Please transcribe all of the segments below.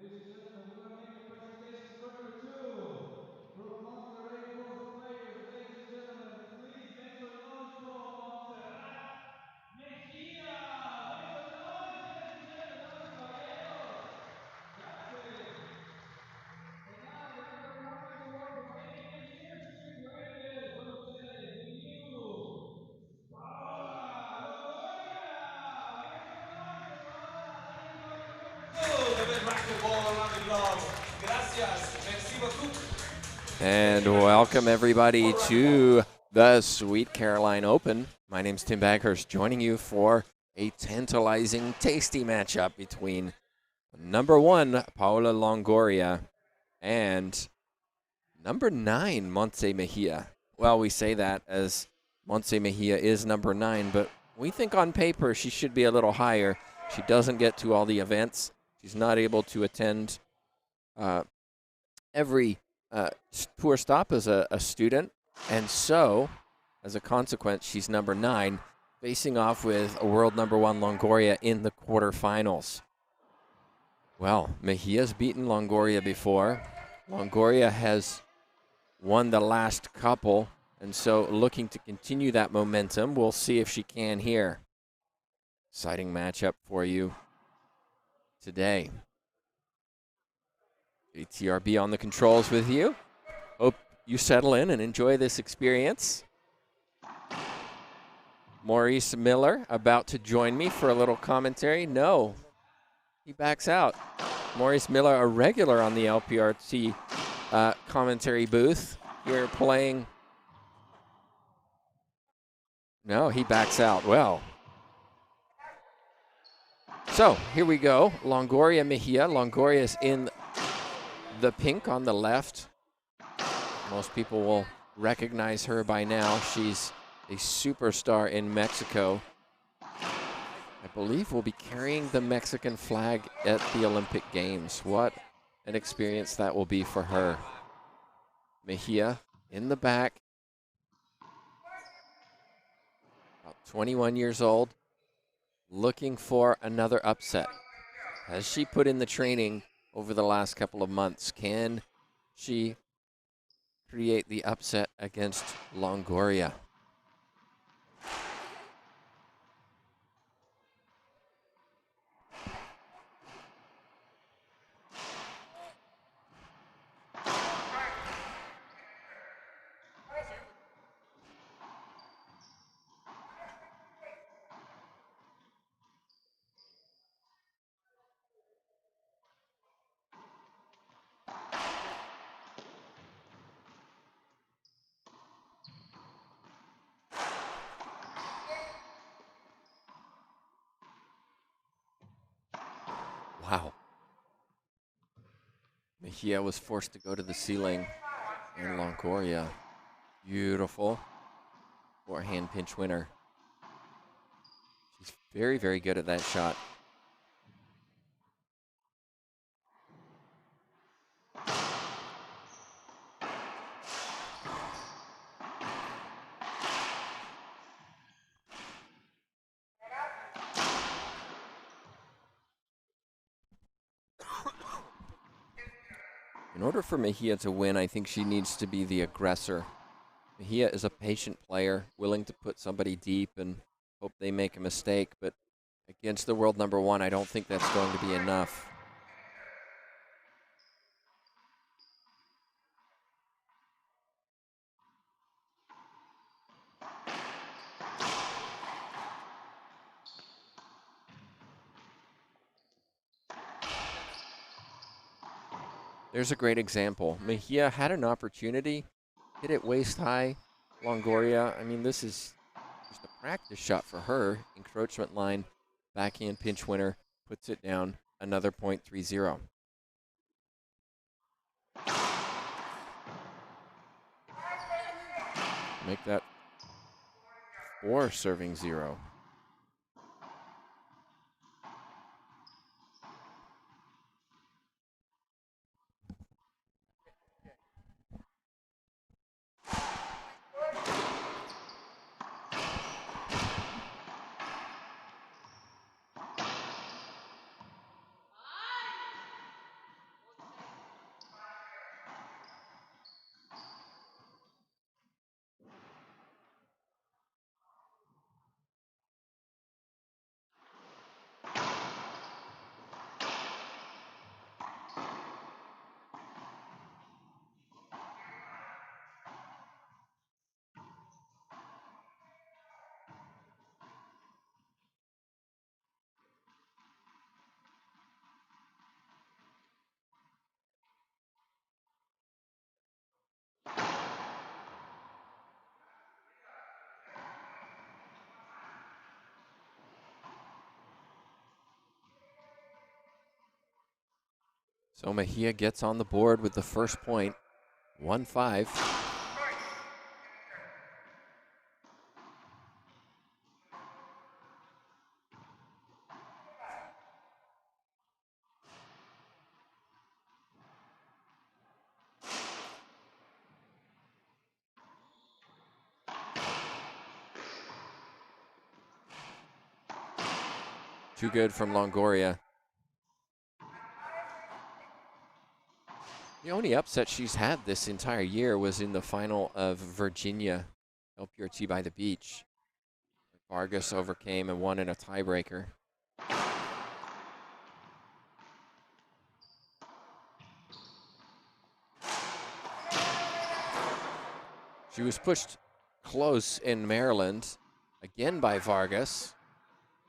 Ladies and gentlemen, we're going to make the presentations for number two. From Monterrey, both players. Ladies and gentlemen, please make some noise for Montserrat Mejia. Make some noise, ladies and gentlemen, damas y caballeros. Gracias. And now we'd like to welcome everyone from MEX Leadership Racquetball. Con ustedes, the new Paola Longoria. Make some noise for Paola. Thank you very much. De ver racquetball around the globe. Gracias. Merci beaucoup. And welcome everybody to the Sweet Caroline Open. My name's Tim Baghurst, joining you for a tantalizing, tasty matchup between number 1, Paola Longoria, and number 9, Montse Mejia. Well, we say that as Montse Mejia is number 9, but we think on paper she should be a little higher. She doesn't get to all the events. She's not able to attend every tour stop as a student, and so as a consequence she's number 9, facing off with a world number 1 Longoria in the quarterfinals. Well, Mejia's beaten Longoria before. Longoria has won the last couple, and so looking to continue that momentum. We'll see if she can here. Exciting matchup for you today. ATRB on the controls with you. Hope you settle in and enjoy this experience. Maurice Miller about to join me for a little commentary. No, he backs out. Maurice Miller, a regular on the LPRT commentary booth here playing. No, he backs out. Well, so here we go. Longoria Mejia. Longoria is in the pink on the left. Most people will recognize her by now. She's a superstar in Mexico. I believe will be carrying the Mexican flag at the Olympic Games. What an experience that will be for her. Mejia in the back. About 21 years old. Looking for another upset. Has she put in the training over the last couple of months? Can she create the upset against Longoria? Wow. Mejia was forced to go to the ceiling, and Longoria, beautiful forehand pinch winner. She's very, very good at that shot. In order for Mejia to win, I think she needs to be the aggressor. Mejia is a patient player, willing to put somebody deep and hope they make a mistake, but against the world number 1, I don't think that's going to be enough. There's a great example. Mejia had an opportunity, hit it waist high. Longoria, I mean, this is just a practice shot for her. Encroachment line, backhand pinch winner, puts it down, another .30. Make that 4 serving 0. So Mejia gets on the board with the first point, 1-5. Too good from Longoria. The only upset she's had this entire year was in the final of Virginia LPRT by the beach. Vargas overcame and won in a tiebreaker. She was pushed close in Maryland, again by Vargas.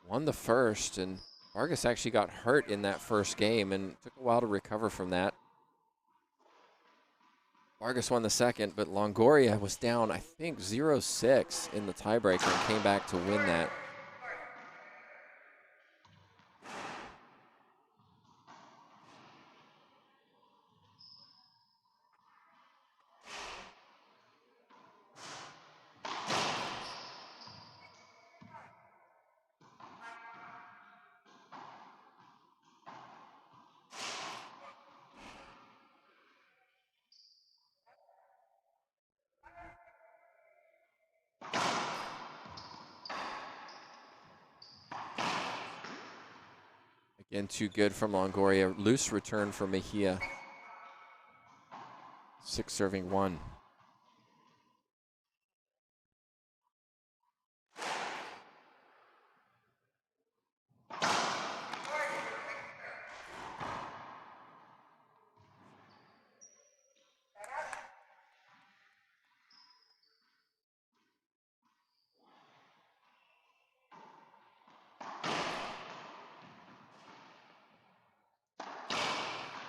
Won the first, and Vargas actually got hurt in that first game and took a while to recover from that. Vargas won the second, but Longoria was down, I think, 0-6 in the tiebreaker and came back to win that. Again, too good from Longoria. Loose return for Mejia. 6-1.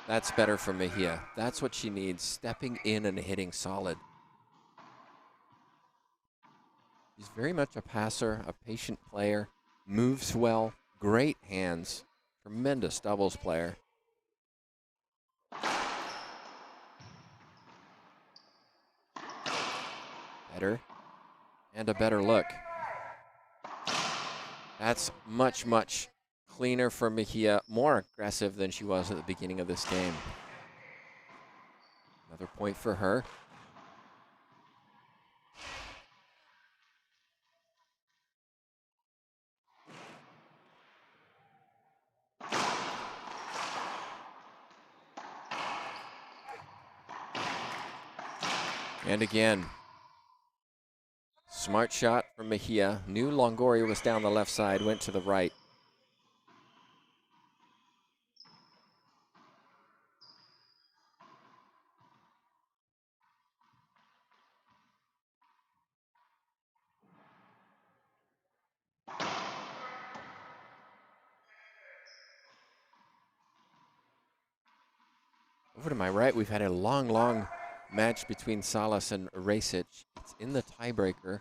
That's better for Mejia. That's what she needs, stepping in and hitting solid. She's very much a passer, a patient player, moves well, great hands, tremendous doubles player. Better, and a better look. That's much, much cleaner for Mejia, more aggressive than she was at the beginning of this game. Another point for her. And again, smart shot from Mejia. Knew Longoria was down the left side, went to the right. Over to my right, we've had a long, long match between Salas and Rasic. It's in the tiebreaker.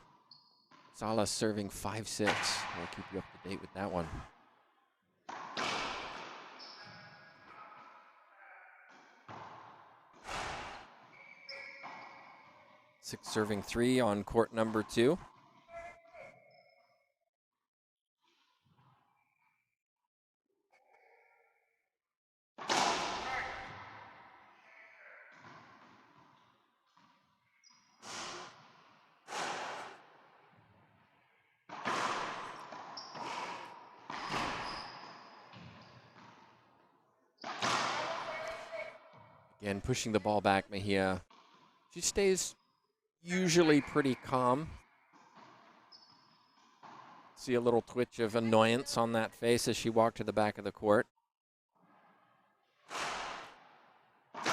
Salas serving 5-6. We'll keep you up to date with that one. 6-3 on court number 2. Again, pushing the ball back, Mejia. She stays usually pretty calm. See a little twitch of annoyance on that face as she walked to the back of the court. That's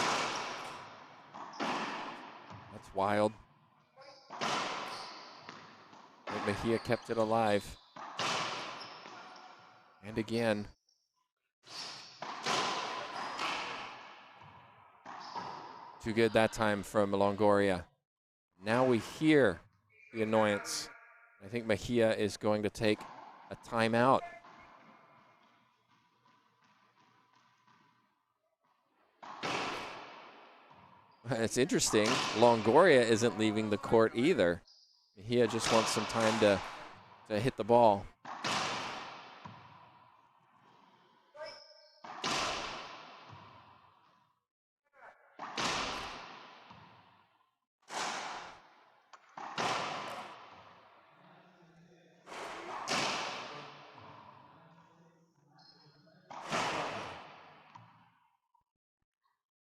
wild. But Mejia kept it alive. And again. Too good that time from Longoria. Now we hear the annoyance. I think Mejia is going to take a timeout. It's interesting. Longoria isn't leaving the court either. Mejia just wants some time to hit the ball.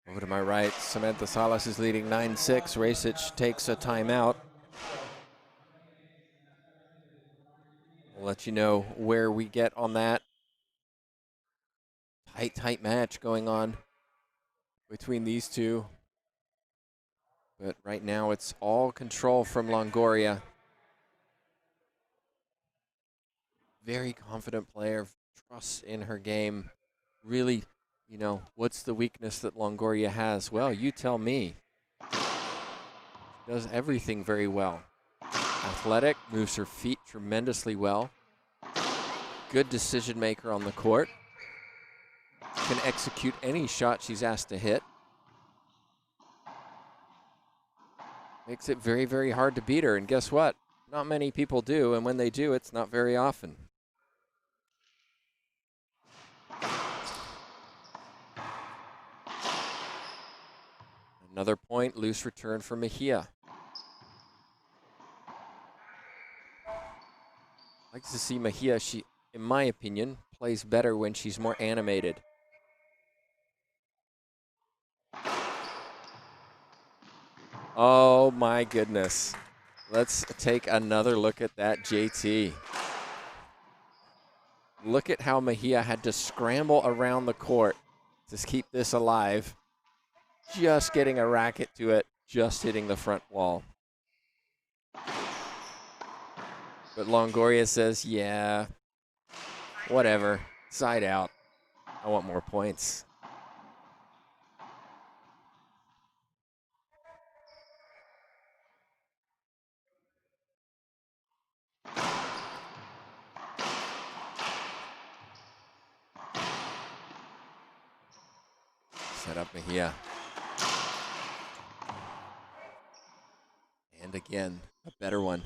Over to my right, Samantha Salas is leading 9-6. Rasic takes a timeout. We'll let you know where we get on that. Tight match going on between these two. But right now it's all control from Longoria. Very confident player, trusts in her game. Really, you know, what's the weakness that Longoria has? Well, you tell me. Does everything very well. Athletic, moves her feet tremendously well. Good decision maker on the court. Can execute any shot she's asked to hit. Makes it very, very hard to beat her. And guess what? Not many people do, and when they do, it's not very often. Another point, loose return for Mejia. I like to see Mejia, she, in my opinion, plays better when she's more animated. Oh my goodness. Let's take another look at that, JT. Look at how Mejia had to scramble around the court to keep this alive. Just getting a racket to it, just hitting the front wall. But Longoria says, yeah, whatever, side out. I want more points. Set up Mejia. And again, a better one.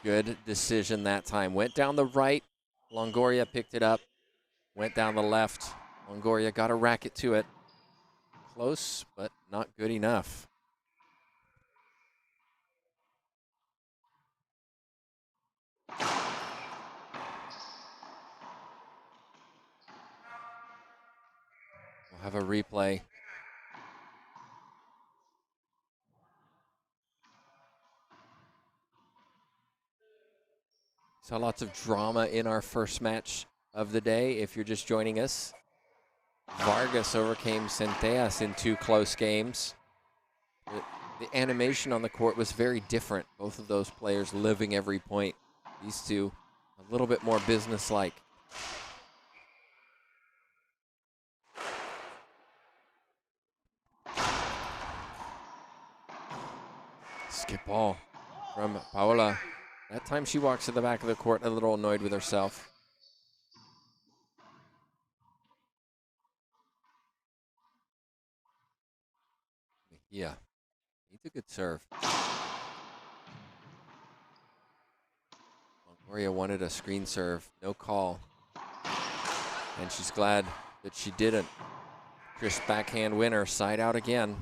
Good decision that time. Went down the right. Longoria picked it up. Went down the left. Longoria got a racket to it. Close, but not good enough. We'll have a replay. Saw lots of drama in our first match of the day. If you're just joining us, Vargas overcame Centellas in 2 close games. The animation on the court was very different. Both of those players living every point. These two, a little bit more businesslike. Skip ball from Paola. That time she walks to the back of the court a little annoyed with herself. Yeah, needs a good serve. Longoria wanted a screen serve, no call. And she's glad that she didn't. Crisp backhand winner, side out again.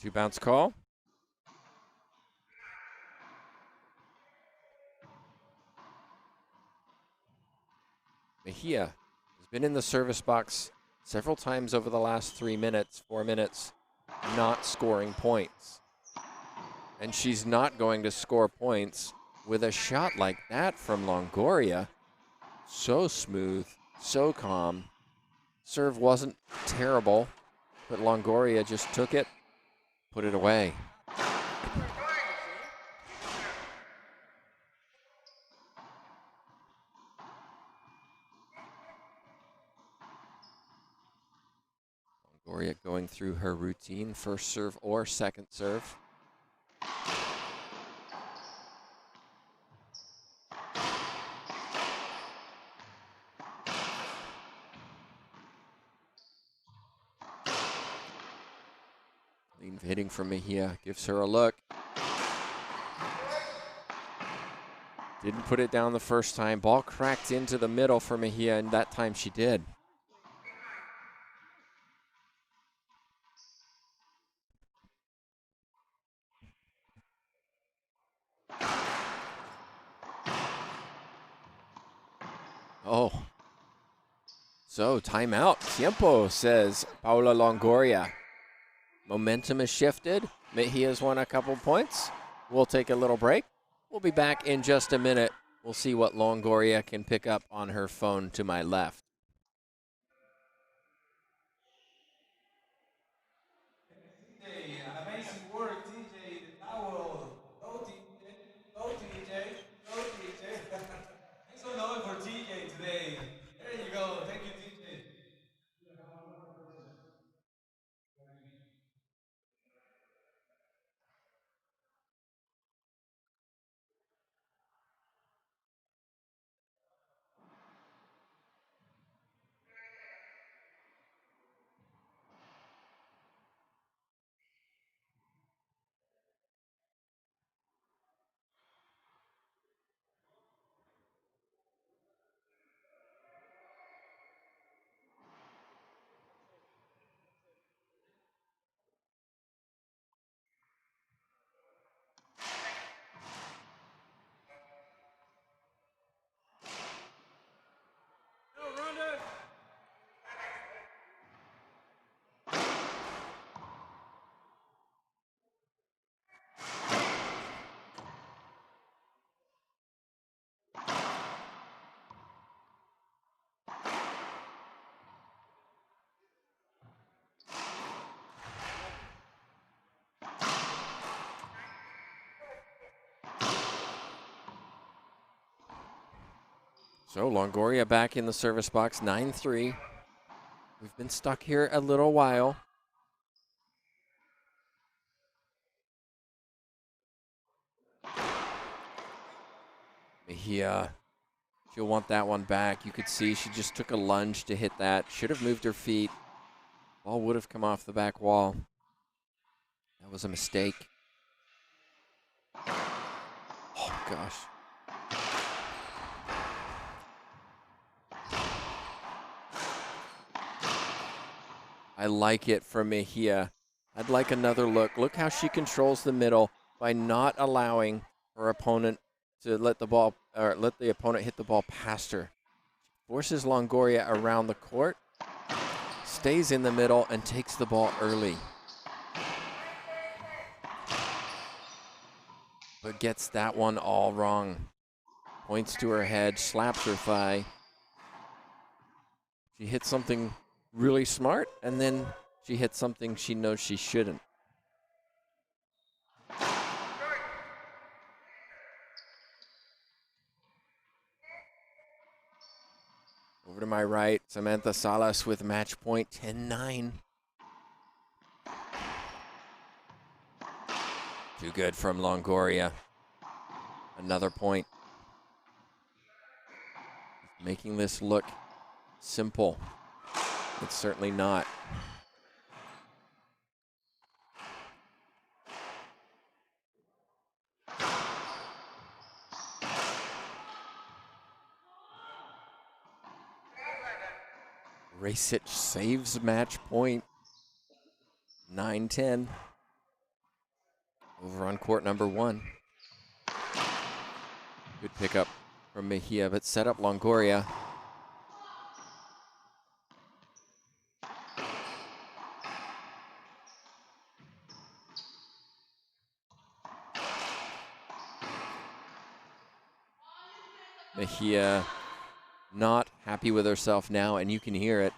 Two bounce call. Mejia has been in the service box several times over the last 4 minutes, not scoring points. And she's not going to score points with a shot like that from Longoria. So smooth, so calm. Serve wasn't terrible, but Longoria just took it, put it away. through her routine, first serve or second serve. Clean hitting from Mejia gives her a look. Didn't put it down the first time. Ball cracked into the middle for Mejia, and that time she did. Oh. So, timeout. Tiempo, says Paula Longoria. Momentum has shifted. Mejia's won a couple points. We'll take a little break. We'll be back in just a minute. We'll see what Longoria can pick up on her phone to my left. TJ, amazing work, TJ. The towel. Go, TJ. Go, TJ. Go, TJ. Make some noise for TJ today. There you go. Thank you, TJ. So Longoria back in the service box, 9-3. We've been stuck here a little while. Mejia, she'll want that one back. You could see she just took a lunge to hit that. Should have moved her feet. Ball would have come off the back wall. That was a mistake. Oh, gosh. I like it from Mejia. I'd like another look. Look how she controls the middle by not allowing her opponent to let the opponent hit the ball past her. Forces Longoria around the court, stays in the middle, and takes the ball early. But gets that one all wrong. Points to her head, slaps her thigh. She hits something really smart, and then she hits something she knows she shouldn't. Over to my right, Samantha Salas with match point, 10-9. Too good from Longoria. Another point. Making this look simple. It's certainly not. Racich saves match point. 9-10. Over on court number 1. Good pickup from Mejia, but set up Longoria. Mejia not happy with herself now, and you can hear it.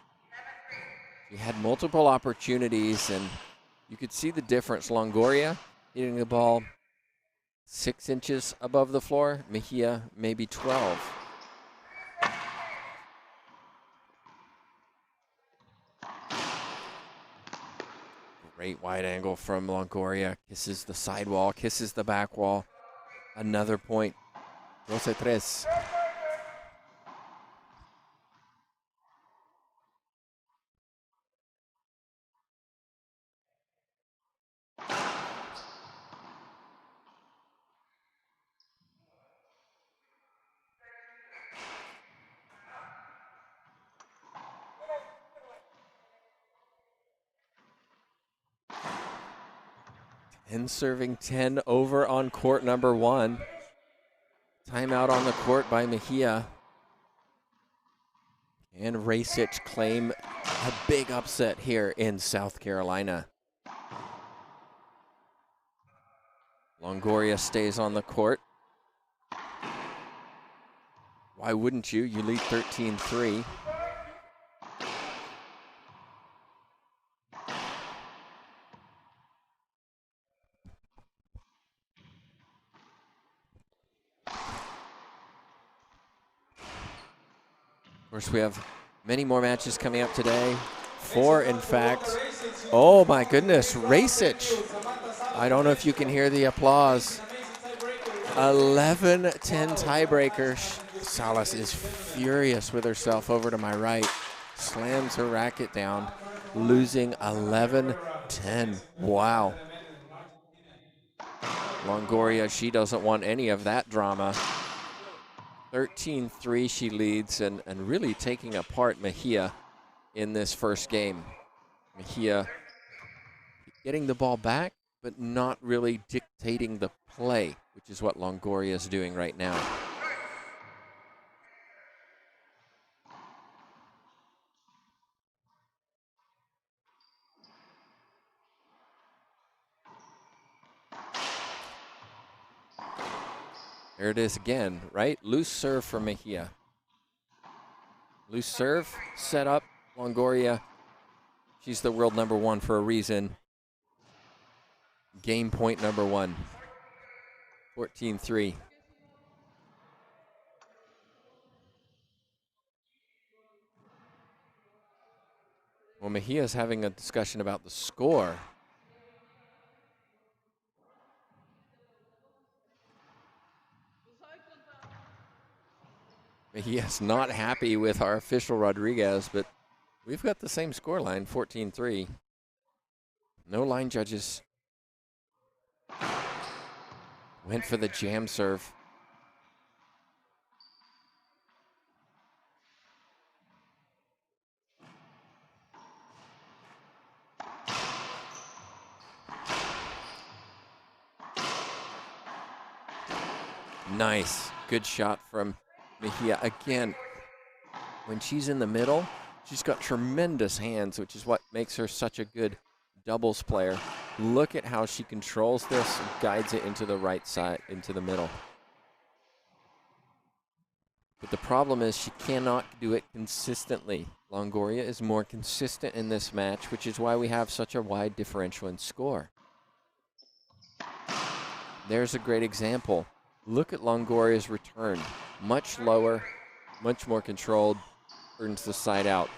She had multiple opportunities, and you could see the difference. Longoria hitting the ball 6 inches above the floor. Mejia maybe 12. Great wide angle from Longoria. Kisses the sidewall, kisses the back wall. Another point. 12-3. And serving 10 over on court number 1. Timeout on the court by Mejia. And Racquetball claim a big upset here in South Carolina. Longoria stays on the court. Why wouldn't you? You lead 13-3. Of course, we have many more matches coming up today. 4, in fact. Oh my goodness, Racquetball. I don't know if you can hear the applause. 11-10 tiebreaker. Salas is furious with herself over to my right. Slams her racket down, losing 11-10. Wow. Longoria, she doesn't want any of that drama. 13-3 she leads and really taking apart Mejia in this first game. Mejia getting the ball back, but not really dictating the play, which is what Longoria is doing right now. There it is again, right? Loose serve for Mejia. Loose serve, set up, Longoria. She's the world number 1 for a reason. Game point number 1. 14-3. Well, Mejia's having a discussion about the score. Mejia's not happy with our official Rodriguez, but we've got the same score line, 14-3. No line judges. Went for the jam serve. Nice, good shot from Mejia. Again, when she's in the middle, she's got tremendous hands, which is what makes her such a good doubles player. Look at how she controls this and guides it into the right side, into the middle. But the problem is she cannot do it consistently. Longoria is more consistent in this match, which is why we have such a wide differential in score. There's a great example. Look at Longoria's return. Much lower, much more controlled, turns the side out.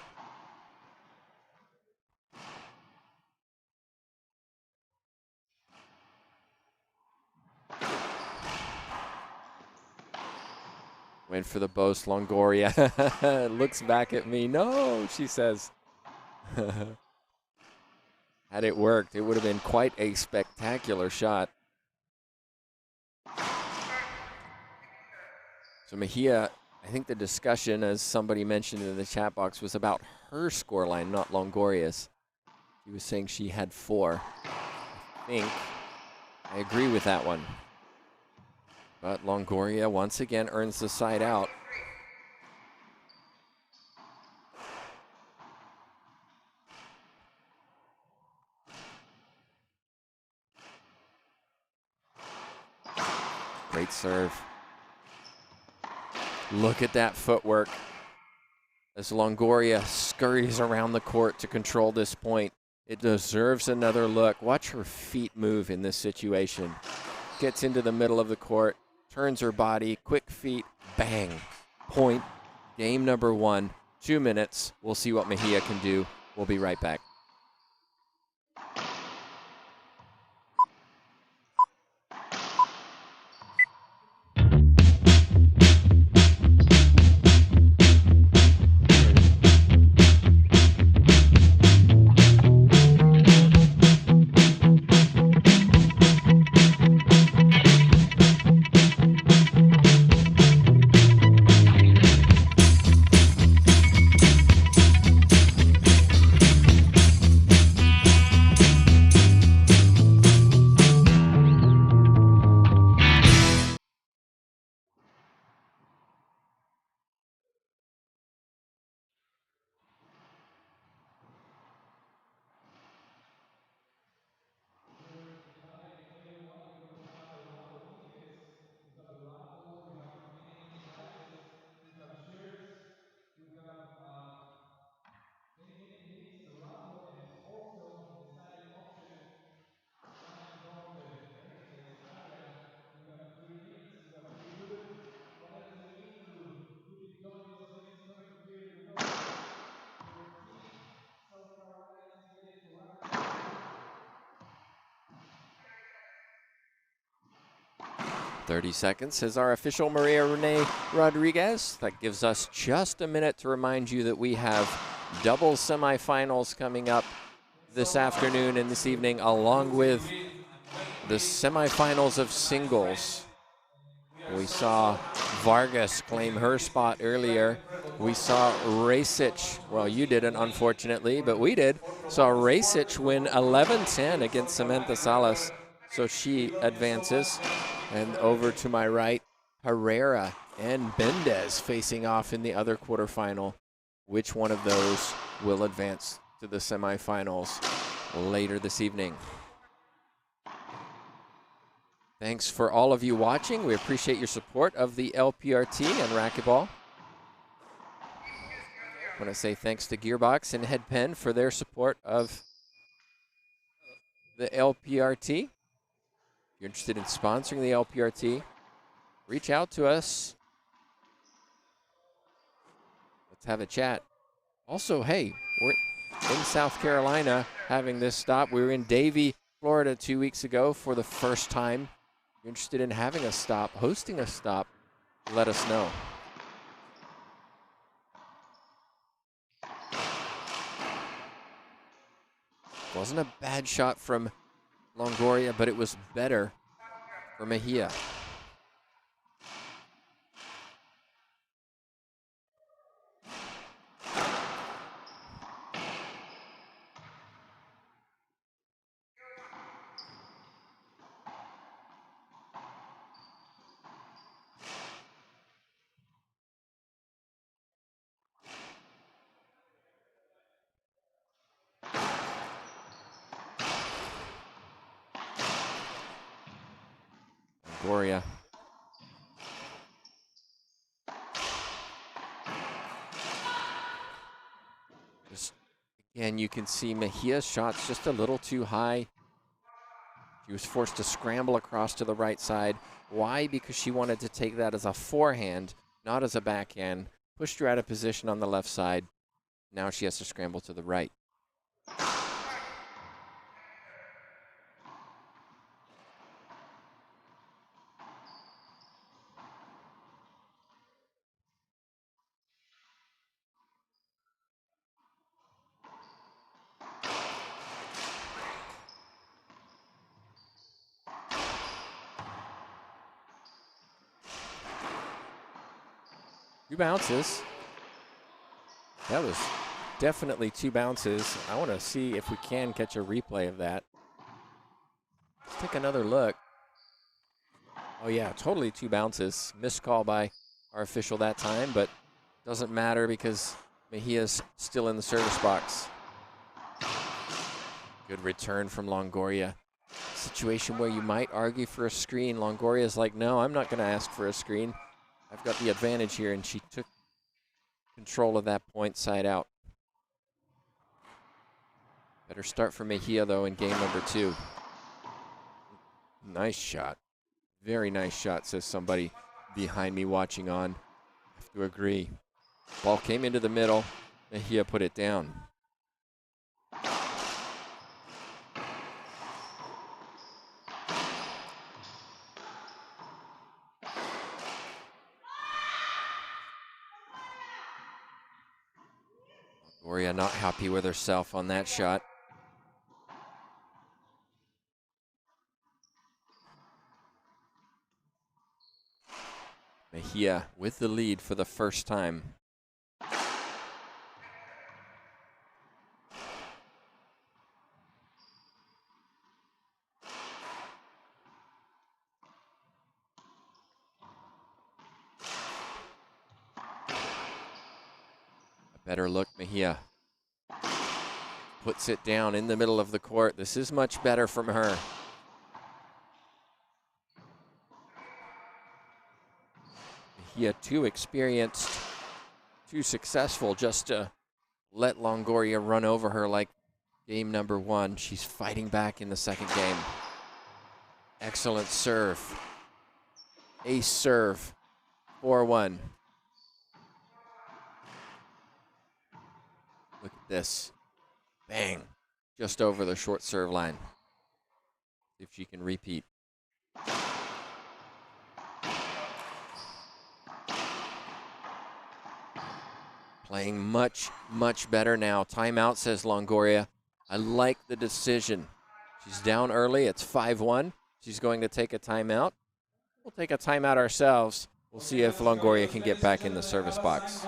Went for the boast, Longoria. Looks back at me. No, she says. Had it worked, it would have been quite a spectacular shot. So Mejia, I think the discussion, as somebody mentioned in the chat box, was about her scoreline, not Longoria's. He was saying she had 4. I think I agree with that one. But Longoria once again earns the side out. Great serve. Look at that footwork as Longoria scurries around the court to control this point. It deserves another look. Watch her feet move in this situation. Gets into the middle of the court, turns her body, quick feet, bang. Point, game number 1, 2 minutes. We'll see what Mejia can do. We'll be right back. 30 seconds, says our official Maria Renee Rodriguez. That gives us just a minute to remind you that we have double semifinals coming up this afternoon and this evening, along with the semifinals of singles. We saw Vargas claim her spot earlier. We saw Racich, well, you didn't, unfortunately, but we did. Saw Racich win 11-10 against Samantha Salas, so she advances. And over to my right, Herrera and Mendez facing off in the other quarterfinal. Which one of those will advance to the semifinals later this evening? Thanks for all of you watching. We appreciate your support of the LPRT and Racquetball. I want to say thanks to Gearbox and Headpen for their support of the LPRT. If you're interested in sponsoring the LPRT, reach out to us. Let's have a chat. Also, hey, we're in South Carolina having this stop. We were in Davie, Florida 2 weeks ago for the first time. If you're interested in having a stop, hosting a stop, let us know. Wasn't a bad shot from Longoria, but it was better for Mejia. Longoria. Again, you can see Mejia's shot's just a little too high. She was forced to scramble across to the right side. Why? Because she wanted to take that as a forehand, not as a backhand. Pushed her out of position on the left side. Now she has to scramble to the right. Two bounces. That was definitely two bounces. I want to see if we can catch a replay of that. Let's take another look. Oh yeah, totally two bounces. Missed call by our official that time, but doesn't matter because Mejia's still in the service box. Good return from Longoria. Situation where you might argue for a screen. Longoria's like, no, I'm not going to ask for a screen. I've got the advantage here, and she took control of that point side out. Better start for Mejia, though, in game number 2. Nice shot. Very nice shot, says somebody behind me watching on. I have to agree. Ball came into the middle. Mejia put it down. Longoria not happy with herself on that shot. Mejia with the lead for the first time. A better look, Mejia. Puts it down in the middle of the court. This is much better from her. Mejia too experienced, too successful just to let Longoria run over her like game number 1. She's fighting back in the second game. Excellent serve. Ace serve. 4-1. Look at this. Bang. Just over the short serve line. See if she can repeat. Playing much, much better now. Timeout, says Longoria. I like the decision. She's down early. It's 5-1. She's going to take a timeout. We'll take a timeout ourselves. We'll see if Longoria can get back in the service box.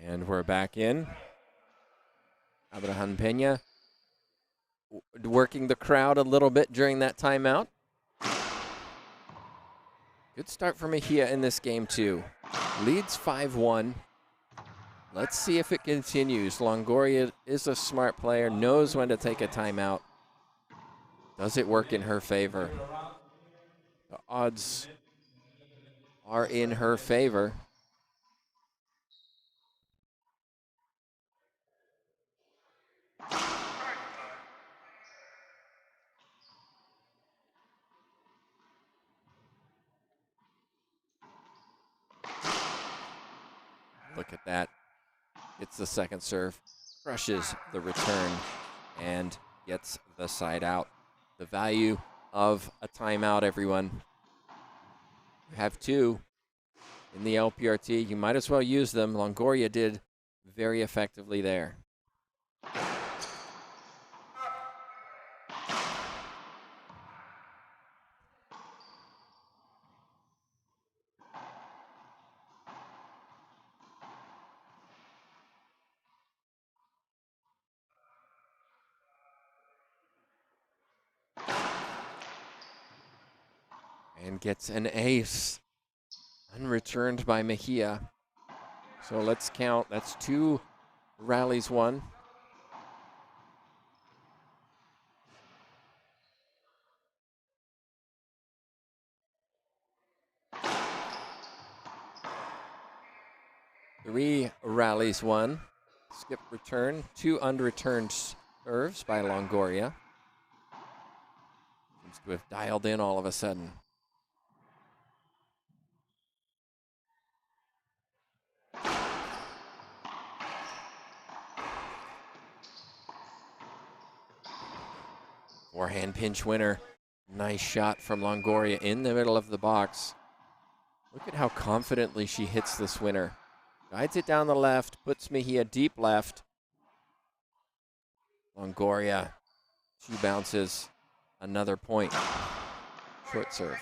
And we're back in. Abraham Peña working the crowd a little bit during that timeout. Good start for Mejia in this game too. Leads 5-1. Let's see if it continues. Longoria is a smart player, knows when to take a timeout. Does it work in her favor? The odds are in her favor. Look at that. It's the second serve. Crushes the return and gets the side out. The value of a timeout, everyone. You have two in the LPRT. You might as well use them. Longoria did very effectively there. And gets an ace. Unreturned by Mejia. So let's count. That's 2 rallies won. Three rallies won. Skip return. 2 unreturned serves by Longoria. Seems to have dialed in all of a sudden. Forehand pinch winner. Nice shot from Longoria in the middle of the box. Look at how confidently she hits this winner. Guides it down the left, puts Mejia deep left. Longoria, 2 bounces, another point. Short serve.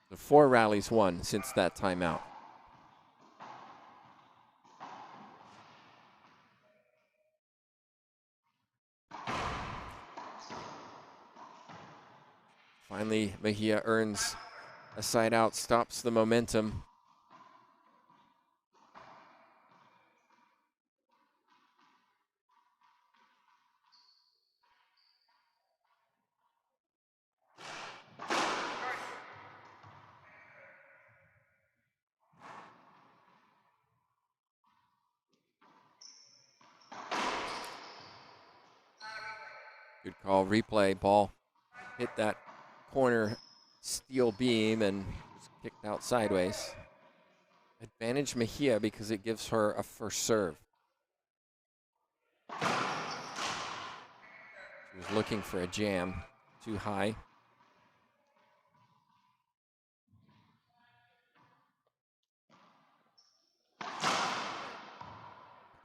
The 4 rallies won since that timeout. Finally, Mejia earns a side out, stops the momentum. Good call, replay. Ball hit that corner steel beam and was kicked out sideways. Advantage Mejia because it gives her a first serve. She was looking for a jam, too high.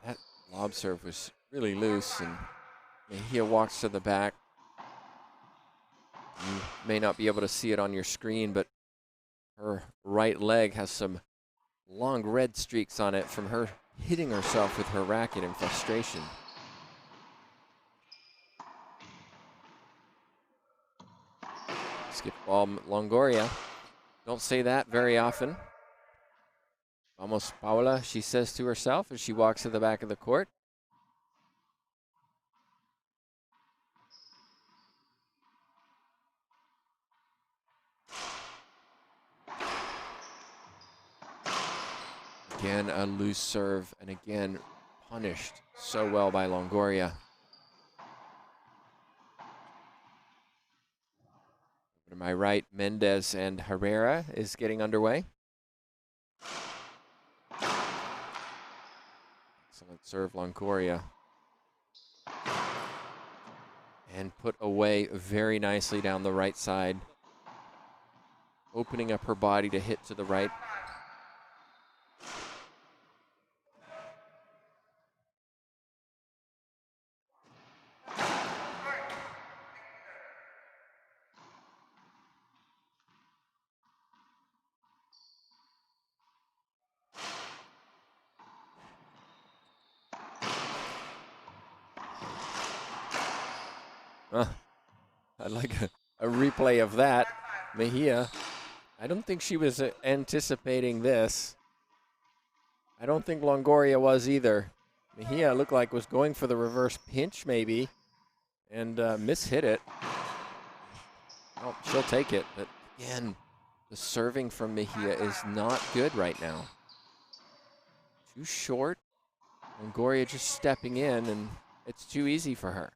That lob serve was really loose, and Mejia walks to the back. You may not be able to see it on your screen, but her right leg has some long red streaks on it from her hitting herself with her racket in frustration. Basketball Longoria. Don't say that very often. Vamos, Paula, she says to herself as she walks to the back of the court. Again, a loose serve, and again, punished so well by Longoria. To my right, Mendez and Herrera is getting underway. Excellent serve, Longoria. And put away very nicely down the right side. Opening up her body to hit to the right. I'd like a replay of that. Mejia, I don't think she was anticipating this. I don't think Longoria was either. Mejia looked like was going for the reverse pinch maybe, and mishit it. Oh, she'll take it, but again, the serving from Mejia is not good right now. Too short. Longoria just stepping in, and it's too easy for her.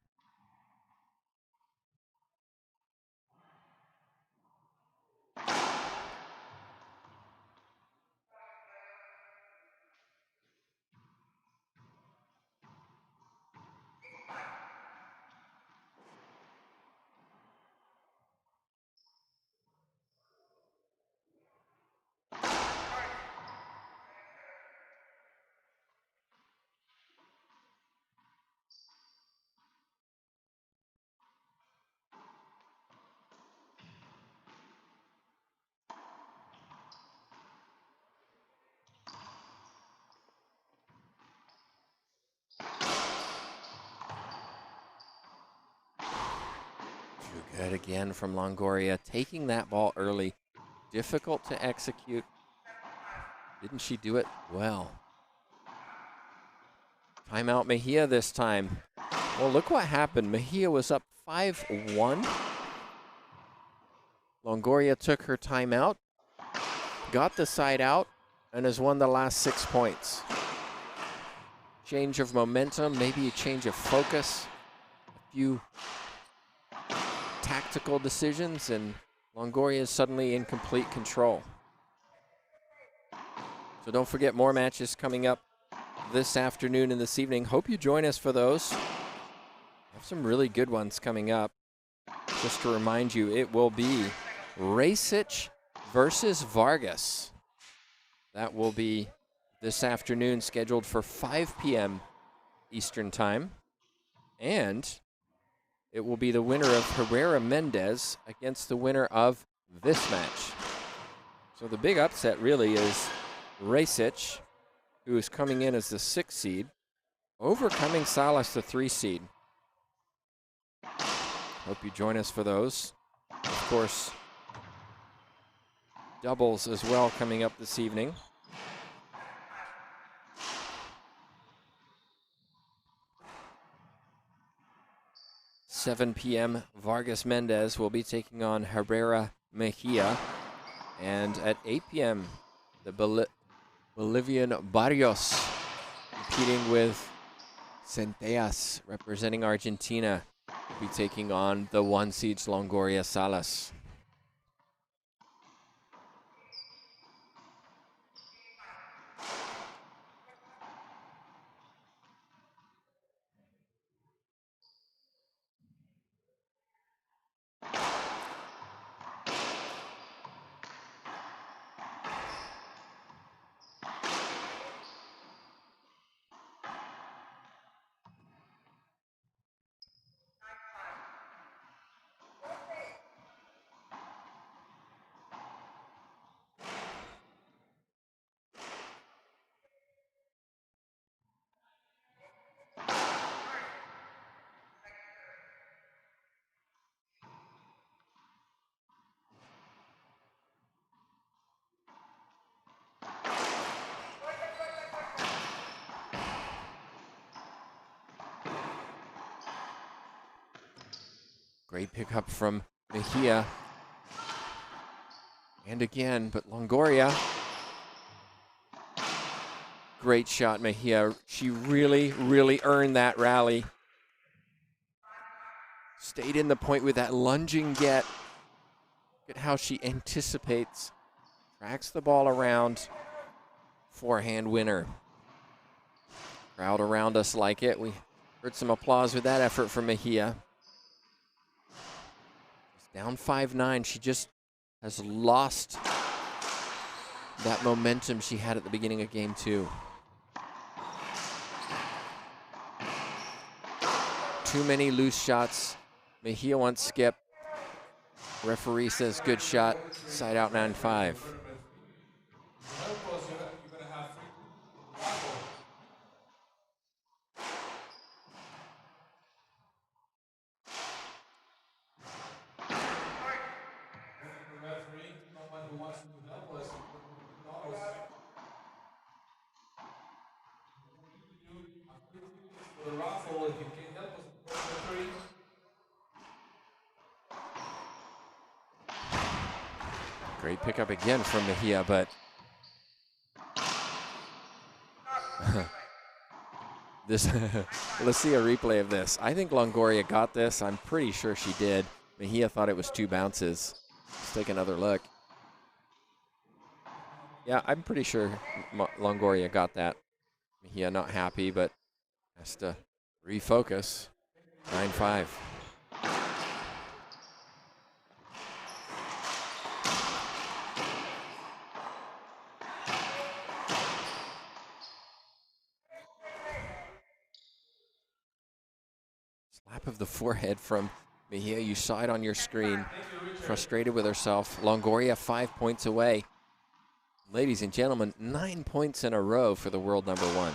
Too good again from Longoria, taking that ball early. Difficult to execute. Didn't she do it well? Timeout Mejia this time. Well, look what happened. Mejia was up 5-1. Longoria took her timeout, got the side out, and has won the last 6 points. Change of momentum, maybe a change of focus, a few tactical decisions, and Longoria is suddenly in complete control. So don't forget, more matches coming up this afternoon and this evening. Hope you join us for those. We have some really good ones coming up. Just to remind you, it will be Racquetball versus Vargas. That will be this afternoon, scheduled for 5 p.m. Eastern Time. And it will be the winner of Herrera Mendez against the winner of this match. So the big upset really is Racquetball, who is coming in as the 6th seed, overcoming Salas, the 3 seed. Hope you join us for those. Of course, doubles as well coming up this evening. (7 p.m. Vargas Mendez will be taking on Herrera Mejia. And at 8 p.m., the Bolivian Barrios competing with Centellas, representing Argentina, will be taking on the 1 seed Longoria Salas. Great pickup from Mejia. And again, but Longoria. Great shot, Mejia. She really, really earned that rally. Stayed in the point with that lunging get. Look at how she anticipates. Tracks the ball around. Forehand winner. Crowd around us like it. We heard some applause with that effort from Mejia. Down 5-9. She just has lost that momentum she had at the beginning of game 2. Too many loose shots. Mejia wants skip. Referee says good shot. Side out 9-5. Great pickup again from Mejia, but this let's see a replay of this. I think Longoria got this. I'm pretty sure she did. Mejia thought it was 2 bounces. Let's take another look. Yeah, I'm pretty sure Longoria got that. Mejia not happy, but has to refocus. 9-5. Slap of the forehead from Mejia. You saw it on your screen. Frustrated with herself. Longoria 5 points away. Ladies and gentlemen, 9 points in a row for the world number 1.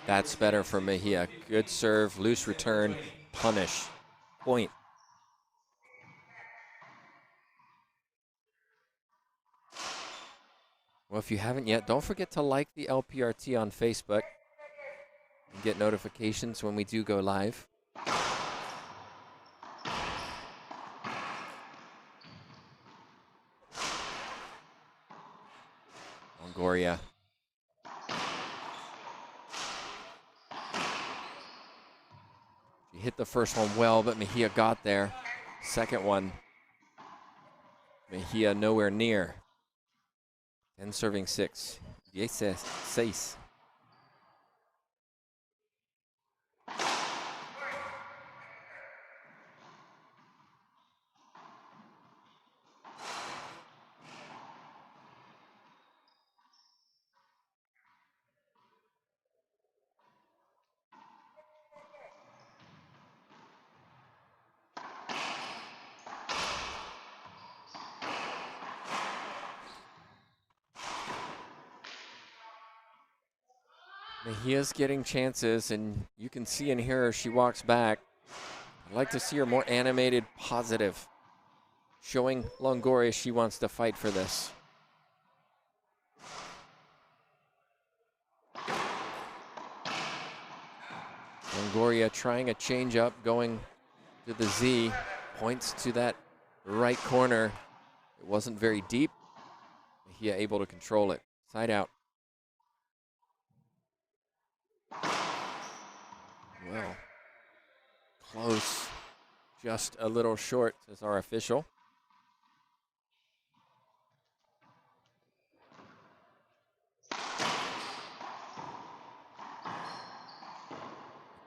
That's better for Mejia. Good serve, loose return, punish, point. Well, if you haven't yet, don't forget to like the LPRT on Facebook and get notifications when we do go live. Longoria. She hit the first one well, but Mejia got there. Second one, Mejia nowhere near. 10 serving 6. 16. Mejia's getting chances, and you can see and hear her as she walks back. I'd like to see her more animated, positive, showing Longoria she wants to fight for this. Longoria trying a change up, going to the Z, points to that right corner. It wasn't very deep. Mejia able to control it. Side out. Well, close. Just a little short, says our official.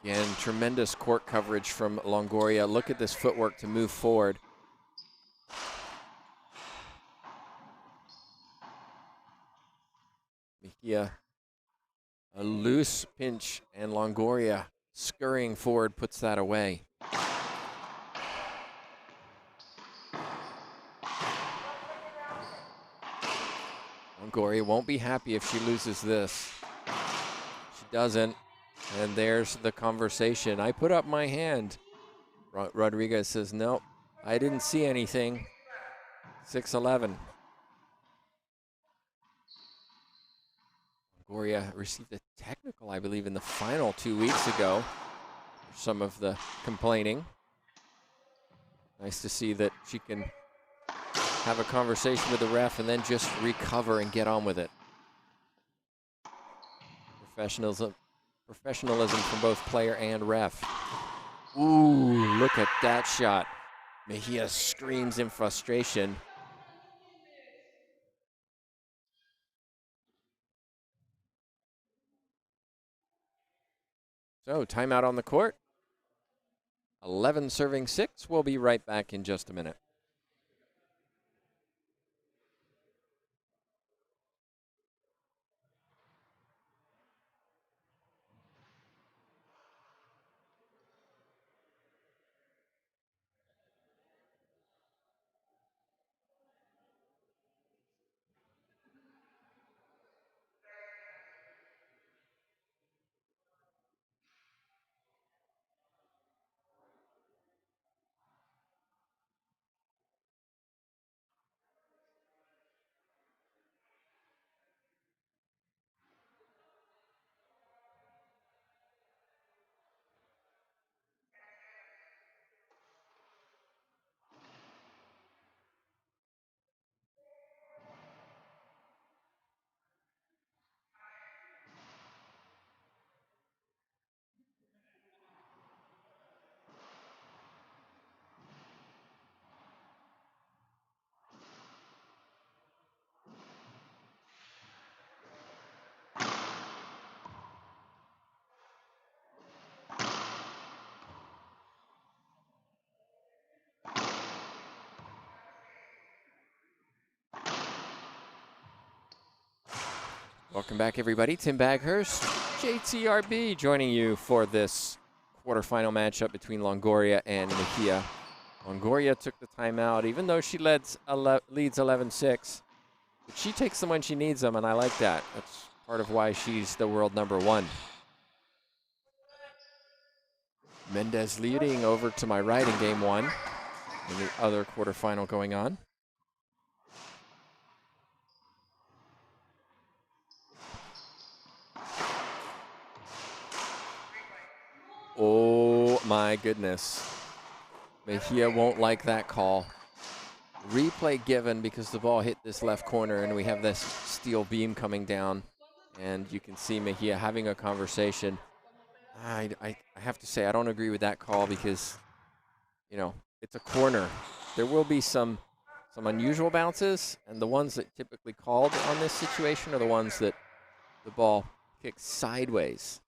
Again, tremendous court coverage from Longoria. Look at this footwork to move forward. Mejia, a loose pinch, and Longoria scurrying forward puts that away. Longoria won't be happy if she loses this. She doesn't. And there's the conversation. I put up my hand. Rodriguez says, nope, I didn't see anything. 6-11. Longoria received a technical, I believe, in the final 2 weeks ago. Some of the complaining. Nice to see that she can have a conversation with the ref and then just recover and get on with it. Professionalism from both player and ref. Ooh, look at that shot. Mejia screams in frustration. So, timeout on the court. 11 serving 6. We'll be right back in just a minute. Welcome back, everybody. Tim Baghurst, JTRB, joining you for this quarterfinal matchup between Longoria and Mejia. Longoria took the timeout, even though she leads 11-6. But she takes them when she needs them, and I like that. That's part of why she's the world #1. Mendez leading over to my right in game 1, and the other quarterfinal going on. Oh my goodness. Mejia won't like that call. Replay given because the ball hit this left corner and we have this steel beam coming down. And you can see Mejia having a conversation. I have to say, I don't agree with that call because, you know, it's a corner. There will be some unusual bounces, and the ones that typically called on this situation are the ones that the ball kicks sideways.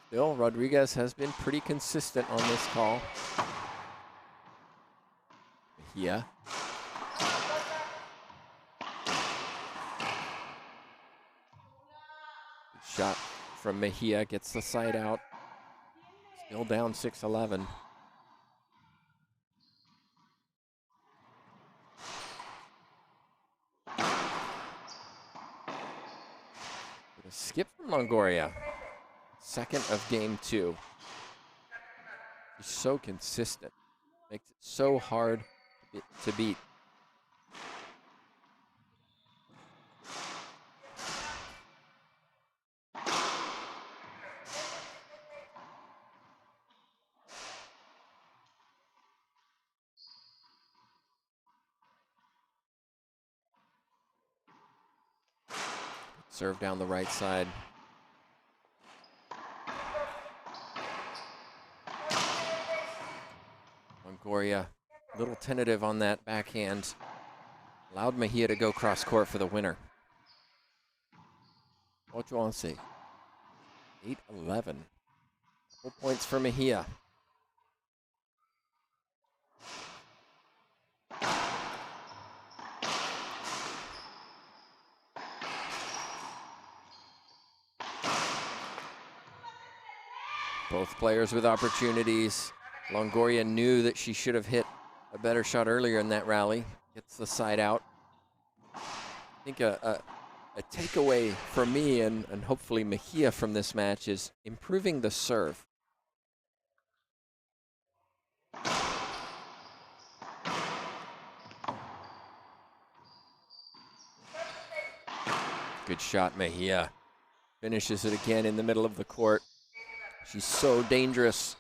Still, Rodriguez has been pretty consistent on this call. Mejia. Shot from Mejia, gets the side out. Still down 6-11. A skip from Longoria. Second of game 2. He's so consistent. Makes it so hard to beat. Serve down the right side. Longoria, a little tentative on that backhand. Allowed Mejia to go cross court for the winner. 8-11. 8-11. Full points for Mejia. Both players with opportunities. Longoria knew that she should have hit a better shot earlier in that rally. Gets the side out. I think a takeaway for me and hopefully Mejia from this match is improving the serve. Good shot, Mejia. Finishes it again in the middle of the court. She's so dangerous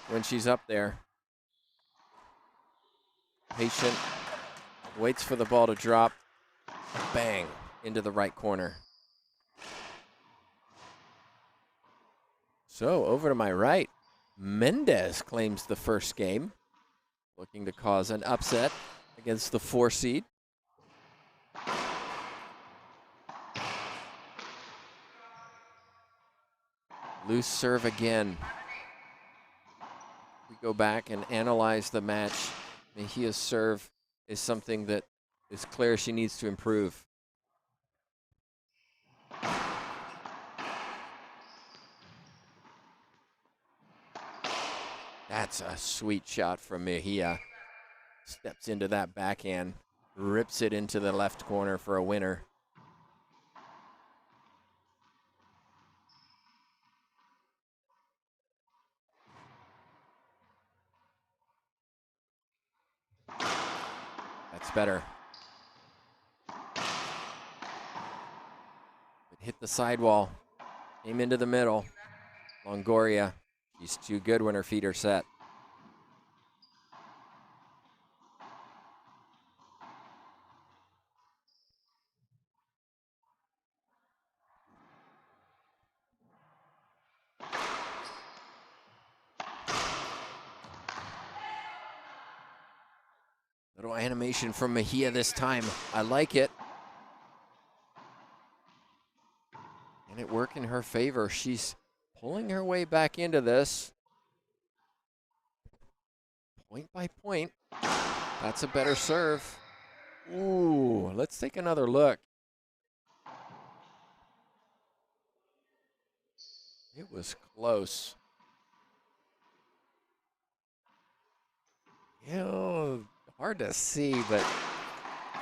when she's up there. Patient, waits for the ball to drop. Bang, into the right corner. So over to my right, Mendez claims the first game, looking to cause an upset against the 4 seed. Loose serve again. We go back and analyze the match. Mejia's serve is something that is clear she needs to improve. That's a sweet shot from Mejia. Steps into that backhand, rips it into the left corner for a winner. That's better. It hit the sidewall, came into the middle. Longoria, she's too good when her feet are set. Little animation from Mejia this time. I like it. And it worked in her favor. She's pulling her way back into this. Point by point. That's a better serve. Ooh, let's take another look. It was close. Hard to see, but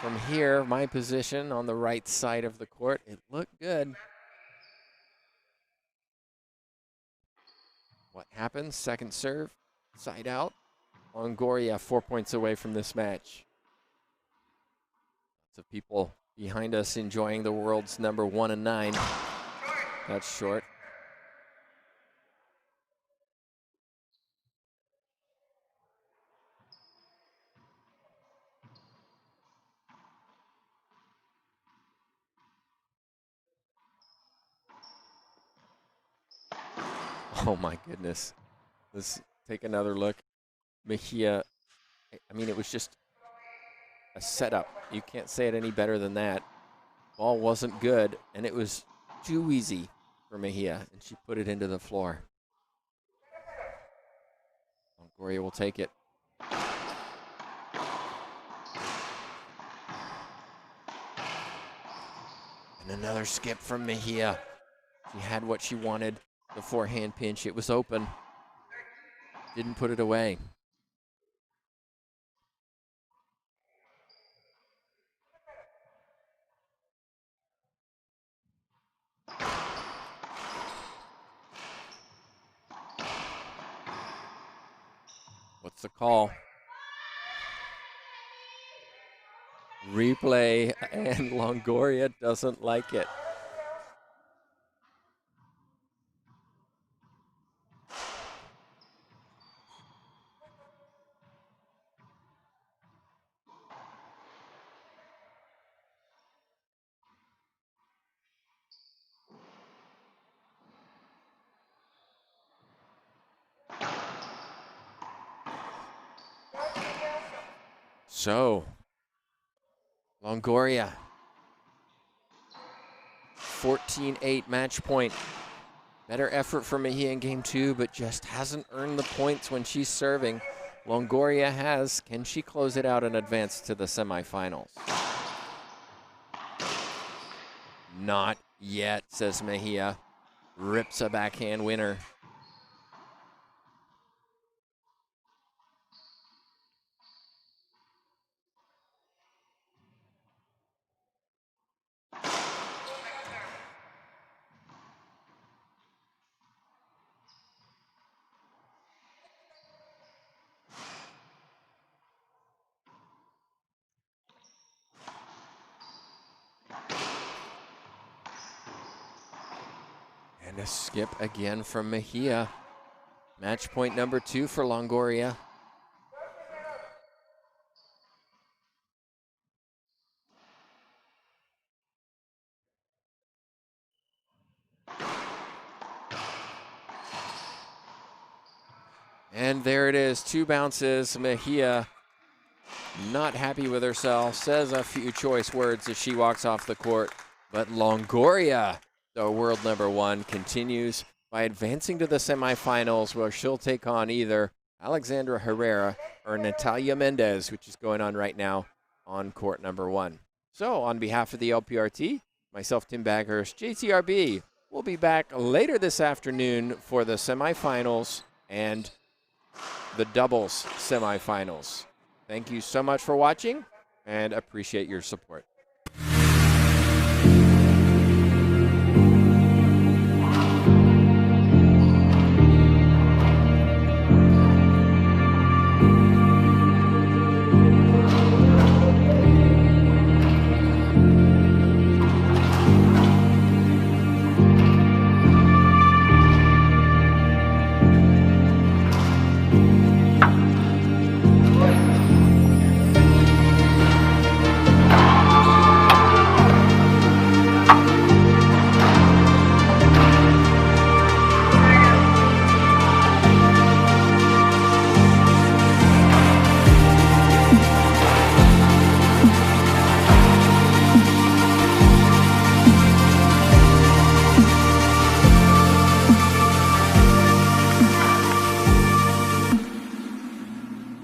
from here, my position on the right side of the court, it looked good. What happens? Second serve, side out. Longoria 4 points away from this match. Lots of people behind us enjoying the world's number 1 and 9. That's short. Oh my goodness. Let's take another look. Mejia, I mean, it was just a setup. You can't say it any better than that. Ball wasn't good, and it was too easy for Mejia, and she put it into the floor. Longoria will take it. And another skip from Mejia. She had what she wanted. The forehand pinch, it was open. Didn't put it away. What's the call? Replay, and Longoria doesn't like it. So, Longoria, 14-8 match point. Better effort for Mejia in game 2, but just hasn't earned the points when she's serving. Longoria has. Can she close it out and advance to the semifinals? Not yet, says Mejia. Rips a backhand winner. And a skip again from Mejia. Match point number 2 for Longoria. And there it is, 2 bounces. Mejia not happy with herself, says a few choice words as she walks off the court. But Longoria, the world number 1, continues by advancing to the semifinals, where she'll take on either Alexandra Herrera or Natalia Mendez, which is going on right now on court number 1. So on behalf of the LPRT, myself, Tim Baghurst, JTRB, we'll be back later this afternoon for the semifinals and the doubles semifinals. Thank you so much for watching and appreciate your support.